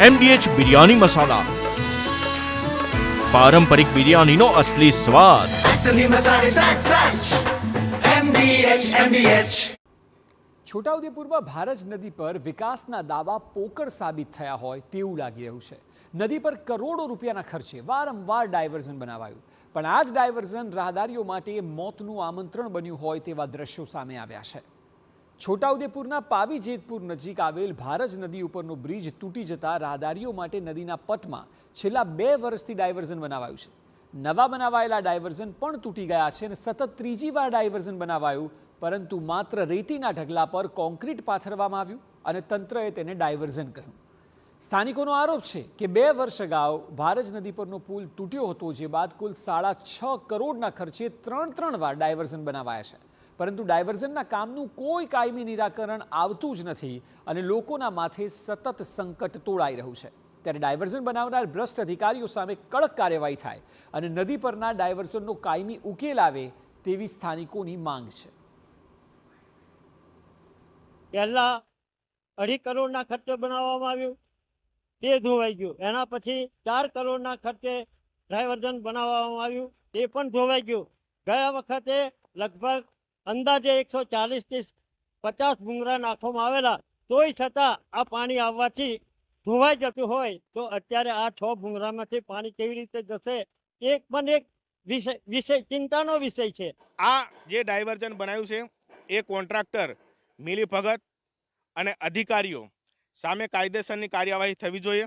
MDH biryani મસાલા, પારંપરિક બિરયાનીનો અસલી સ્વાદ. असली मसाले सच सच MDH. છોટાઉદેપુરમાં ભારજ નદી પર વિકાસના દાવા પોકળ સાબિત થયા હોય તેવું લાગી રહ્યું છે. નદી પર કરોડો રૂપિયાના ખર્ચે વારંવાર ડાયવર્ઝન બનાવાયું, પણ આ જ ડાયવર્ઝન રાહદારીઓ માટે મોતનું આમંત્રણ બન્યું હોય તેવા દ્રશ્યો સામે આવ્યા છે. છોટાઉદેપુરના પાવી જેતપુર નજીક આવેલ ભારજ નદી ઉપરનો બ્રિજ તૂટી જતા રાહદારીઓ માટે નદીના પટમાં છેલ્લા 2 વર્ષથી ડાયવર્ઝન બનાવાયું છે. નવા બનાવાયેલા ડાયવર્ઝન પણ તૂટી ગયા છે અને સતત ત્રીજી વાર ડાયવર્ઝન બનાવાયું, પરંતુ માત્ર રેતીના ઢગલા પર કોન્ક્રીટ પાથરવામાં આવ્યું અને તંત્રએ તેને ડાયવર્ઝન કહ્યું. સ્થાનિકોનો આરોપ છે કે 2 વર્ષ અગાઉ ભારજ નદી પરનો પુલ તૂટ્યો હતો, જે બાદ કુલ 6.5 કરોડના ખર્ચે 3 વાર ડાયવર્ઝન બનાવાયા છે, પરંતુ ડાયવર્ઝનના કામનું કોઈ કાયમી નિરાકરણ આવતું જ નથી અને લોકોના માથે સતત સંકટ તોળાઈ રહ્યું છે. ત્યારે ડાયવર્ઝન બનાવનાર ભ્રષ્ટ અધિકારીઓ સામે કડક કાર્યવાહી થાય અને નદી પરના ડાયવર્ઝનનો કાયમી ઉકેલ આવે તેવી સ્થાનિકોની માંગ છે. પહેલા 2.5 કરોડના ખર્ચે બનાવવામાં આવ્યું, તે ધોવાઈ ગયું. એના પછી 4 કરોડના ખર્ચે ડાયવર્ઝન બનાવવામાં આવ્યું, તે પણ ધોવાઈ ગયું. ગયા વખતે લગભગ અંદાજે 140 થી 50 ભૂંગળા નાખવામાં આવેલા, તોય છતાં આ પાણી આવવાથી ધોવાઈ જતું હોય તો અત્યારે આ 6 ભૂંગળામાંથી પાણી કેવી રીતે જશે, એક પણ એક વિષય ચિંતાનો વિષય છે. આ જે ડાયવર્ઝન બનાવ્યું છે એ કોન્ટ્રાક્ટર મિલીભગત અને અધિકારીઓ સામે કાયદેસરની કાર્યવાહી થવી જોઈએ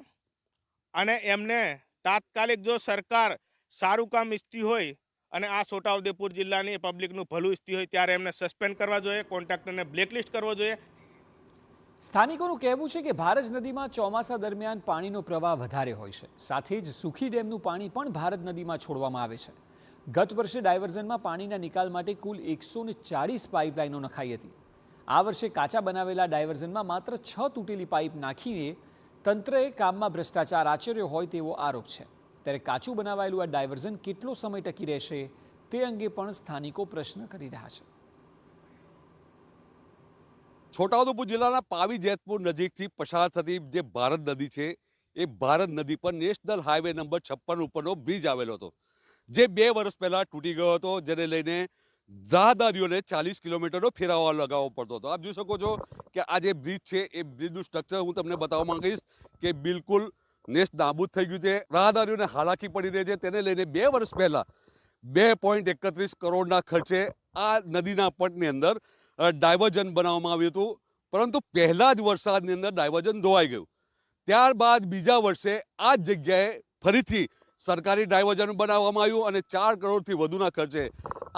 અને એમને તાત્કાલિક જો સરકાર સારું કામ ઈચ્છતી હોય અને આ છોટાઉદેપુર જિલ્લાની પબ્લિકનું ભલું ઈચ્છતી હોય ત્યારે એમને સસ્પેન્ડ કરવા જોઈએ, કોન્ટ્રાક્ટરને બ્લેકલિસ્ટ કરવો જોઈએ. સ્થાનિકોનું કહેવું છે કે ભારજ નદીમાં ચોમાસા દરમિયાન પાણીનો પ્રવાહ વધારે હોય છે, સાથે જ સુખી ડેમનું પાણી પણ ભારજ નદીમાં છોડવામાં આવે છે. ગત વર્ષે ડાયવર્ઝનમાં પાણીના નિકાલ માટે કુલ 140 પાઇપલાઇનો નખાઈ હતી. આ વર્ષે કાચા બનાવેલા ડાયવર્ઝનમાં માત્ર 6 તૂટેલી પાઇપ નાખીને તંત્રએ કામમાં ભ્રષ્ટાચાર આચર્યો હોય તેવો આરોપ છે. ત્યારે કાચું બનાવાયેલું આ ડાયવર્ઝન કેટલો સમય ટકી રહેશે તે અંગે પણ સ્થાનિકો પ્રશ્ન કરી રહ્યા છે. છોટાઉદેપુર જિલ્લાના પાવી જેતપુર નજીકથી પસાર થતી જે ભારજ નદી છે એ ભારજ નદી પર નેશનલ હાઈવે નંબર 56 ઉપરનો બ્રિજ આવેલો હતો, જે 2 વર્ષ પહેલા તૂટી ગયો હતો, જેને લઈને રાહદારીઓને 40 કિલોમીટરનો ફેરવવા લગાવવો પડતો હતો. આપ જોઈ શકો છો કે આ જે બ્રિજ છે એ બ્રિજનું સ્ટ્રક્ચર હું તમને બતાવવા માંગીશ કે બિલકુલ નેસ્ત નાબૂદ થઈ ગયું છે. રાહદારીઓને હાલાકી પડી રહી છે. તેને લઈને 2 વર્ષ પહેલા 2.31 કરોડના ખર્ચે આ નદીના પટની અંદર ડાયવર્ઝન બનાવવામાં આવ્યું હતું, પરંતુ પહેલા જ વરસાદની અંદર ડાયવર્ઝન ધોવાઈ ગયું. ત્યારબાદ બીજા વર્ષે આ જ જગ્યાએ ફરીથી સરકારી ડાયવર્ઝન બનાવવામાં આવ્યું અને 4 કરોડથી વધુના ખર્ચે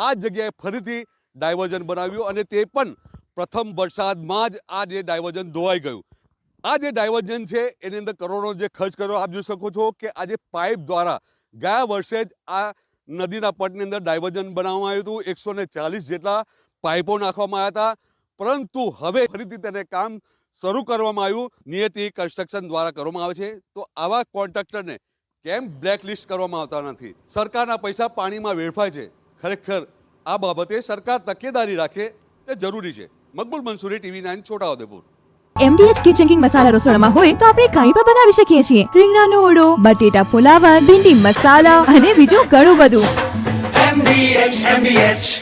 આ જગ્યાએ ફરીથી ડાયવર્ઝન બનાવ્યું અને તે પણ પ્રથમ વરસાદમાં જ આ જે ડાયવર્ઝન ધોવાઈ ગયું. આ જે ડાયવર્ઝન છે એની અંદર કરોડો જે ખર્ચ કર્યો, આપ જોઈ શકો છો કે આ જે પાઇપ દ્વારા ગયા વર્ષે જ આ નદીના પટની અંદર ડાયવર્ઝન બનાવવામાં આવ્યું હતું. 140 જેટલા પાઇપો નાખવામાં આવ્યા હતા, પરંતુ હવે ફરીથી તેને કામ શરૂ કરવામાં આવ્યું. નિયતિ કન્સ્ટ્રક્શન દ્વારા કરવામાં આવે છે, તો આવા કોન્ટ્રાક્ટરને કેમ બ્લેકલિસ્ટ કરવામાં આવતા નથી? સરકારના પૈસા પાણીમાં વેડફાય છે. ખરેખર આ બાબતે સરકાર તકેદારી રાખે તે જરૂરી છે. Maqbool Mansuri, TV9 Chhota Udepur. MDH kitchen king masala રસોડામાં હોય તો આપણે કાંઈ પણ બનાવી શકીએ છીએ. રીંગણાનો ઓળો, બટેટા ફુલાવર, ભીંડી મસાલા અને બીજું ઘણું બધું. MDH